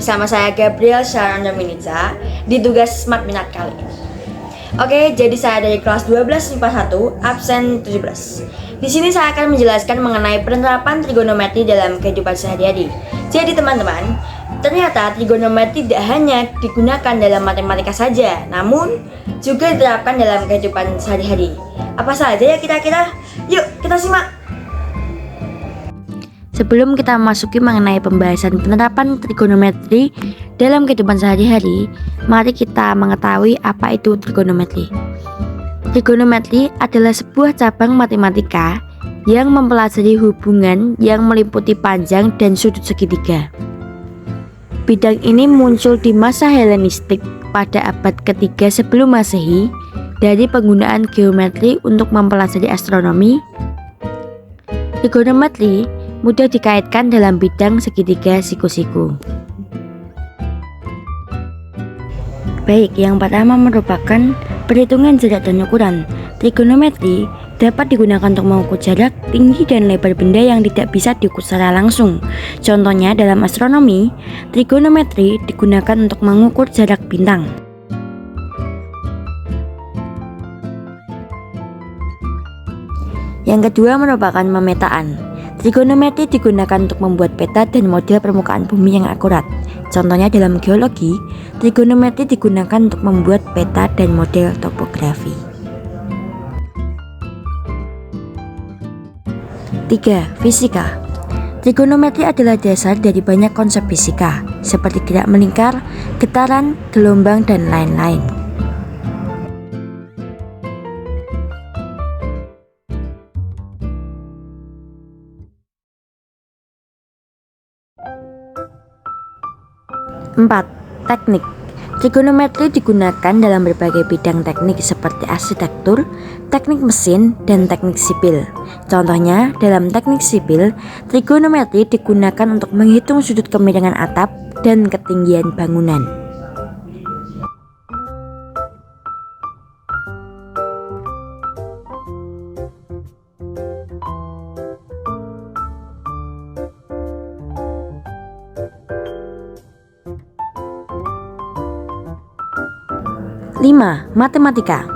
bersama saya Gabriel Sharon Dominica di tugas Smart Minat kali ini. Oke, jadi saya dari kelas 12 IPA 1, absen 17. Di sini saya akan menjelaskan mengenai penerapan trigonometri dalam kehidupan sehari-hari. Jadi teman-teman, ternyata trigonometri tidak hanya digunakan dalam matematika saja, namun juga diterapkan dalam kehidupan sehari-hari. Apa saja ya kira-kira? Yuk kita simak. Sebelum kita memasuki mengenai pembahasan penerapan trigonometri dalam kehidupan sehari-hari, mari kita mengetahui apa itu trigonometri. Trigonometri adalah sebuah cabang matematika yang mempelajari hubungan yang meliputi panjang dan sudut segitiga. Bidang ini muncul di masa Helenistik pada abad ketiga sebelum Masehi dari penggunaan geometri untuk mempelajari astronomi. Trigonometri mudah dikaitkan dalam bidang segitiga siku-siku. Baik, yang pertama merupakan perhitungan jarak dan ukuran. Trigonometri dapat digunakan untuk mengukur jarak, tinggi, dan lebar benda yang tidak bisa diukur secara langsung. Contohnya dalam astronomi, trigonometri digunakan untuk mengukur jarak bintang. Yang kedua merupakan pemetaan. Trigonometri digunakan untuk membuat peta dan model permukaan bumi yang akurat. Contohnya dalam geologi, trigonometri digunakan untuk membuat peta dan model topografi. 3. Fisika. Trigonometri adalah dasar dari banyak konsep fisika, seperti gerak melingkar, getaran, gelombang, dan lain-lain. Empat. Teknik. Trigonometri digunakan dalam berbagai bidang teknik seperti arsitektur, teknik mesin, dan teknik sipil. Contohnya, dalam teknik sipil, trigonometri digunakan untuk menghitung sudut kemiringan atap dan ketinggian bangunan. Lima. Matematika.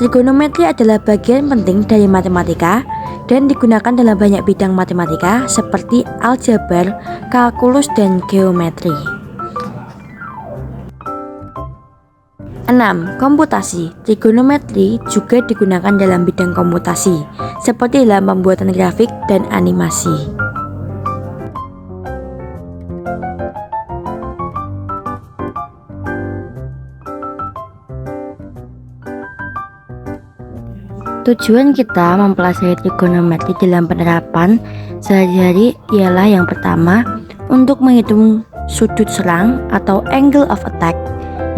Trigonometri adalah bagian penting dari matematika dan digunakan dalam banyak bidang matematika seperti aljabar, kalkulus, dan geometri. 6. Komputasi. Trigonometri juga digunakan dalam bidang komputasi seperti dalam pembuatan grafik dan animasi. Tujuan kita mempelajari trigonometri dalam penerapan sehari-hari ialah yang pertama, untuk menghitung sudut serang atau angle of attack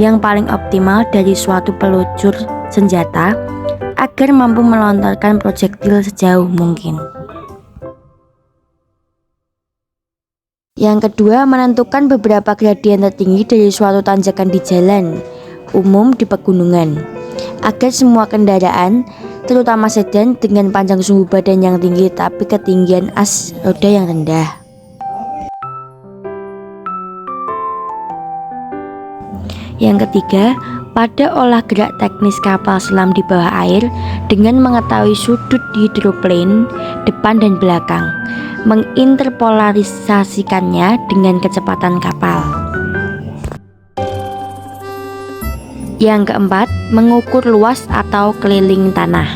yang paling optimal dari suatu peluncur senjata agar mampu melontarkan proyektil sejauh mungkin. Yang kedua, menentukan beberapa gradien tertinggi dari suatu tanjakan di jalan umum di pegunungan agar semua kendaraan, terutama sedan dengan panjang sumbu badan yang tinggi tapi ketinggian as roda yang rendah. Yang ketiga, pada olah gerak teknis kapal selam di bawah air dengan mengetahui sudut hidroplane depan dan belakang, menginterpolarisasikannya dengan kecepatan kapal. Yang keempat, mengukur luas atau keliling tanah.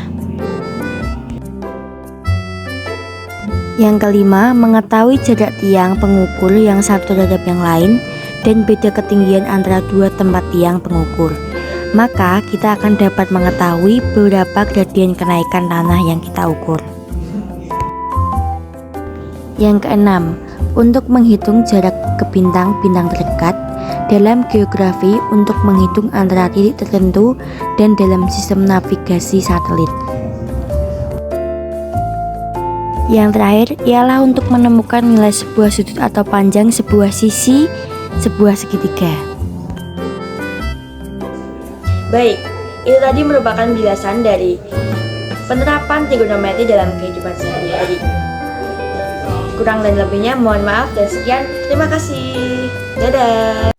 Yang kelima, mengetahui jarak tiang pengukur yang satu terhadap yang lain dan beda ketinggian antara dua tempat tiang pengukur. Maka kita akan dapat mengetahui beberapa gradien kenaikan tanah yang kita ukur. Yang keenam, untuk menghitung jarak ke bintang-bintang terdekat dalam geografi untuk menghitung antara titik tertentu dan dalam sistem navigasi satelit. Yang terakhir ialah untuk menemukan nilai sebuah sudut atau panjang sebuah sisi sebuah segitiga. Baik, itu tadi merupakan penjelasan dari penerapan trigonometri dalam kehidupan sehari-hari. Kurang dan lebihnya mohon maaf dan sekian. Terima kasih. Dadah.